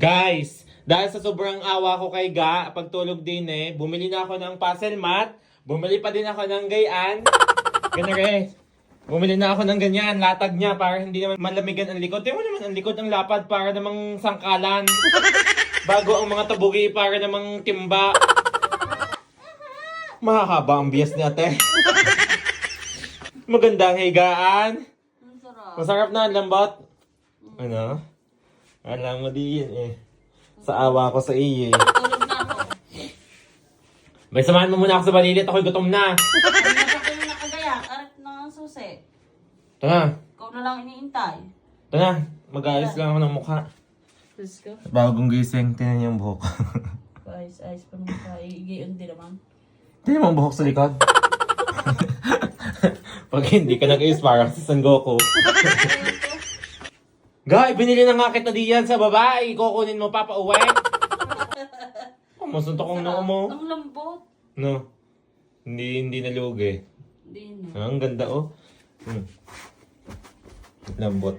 Guys, dahil sa sobrang awa ko kay Ga, pagtulog din bumili na ako ng puzzle mat, bumili pa din ako ng gayaan. Ganun guys. Bumili na ako ng ganyan, latag niya para hindi naman malamigan ang likod. Tingnan mo naman ang likod ng lapad para namang sangkalan. Bago ang mga tabugi para namang timba. Mahahaba ang bias ni ate. Magandang higaan. Masarap na, lambot. Ano? Alam mo din Sa awa ko sa iyo Tulog na ako. May samahan mo muna ako sa balilit, ako'y gutom na. Ano na kagaya? Arat na ang susi. Ito na. Ikaw na lang iniintay. Ito na. Mag-aayos lang ako ng mukha. Let's go. Bagong gising, tinan niyo yung buhok. Ayos pa naman sa iigiyon din naman. Tinan mo ang buhok sa likod. Pag hindi ka nag-ayos, parang si Son Goku. Guy, binili na nga kita diyan sa babae. Kukunin mo pa uwi. Masuntok kong noo mo. Ang lambot. No. Hindi nalugi. Hindi na. Ang ganda oh. Lambot.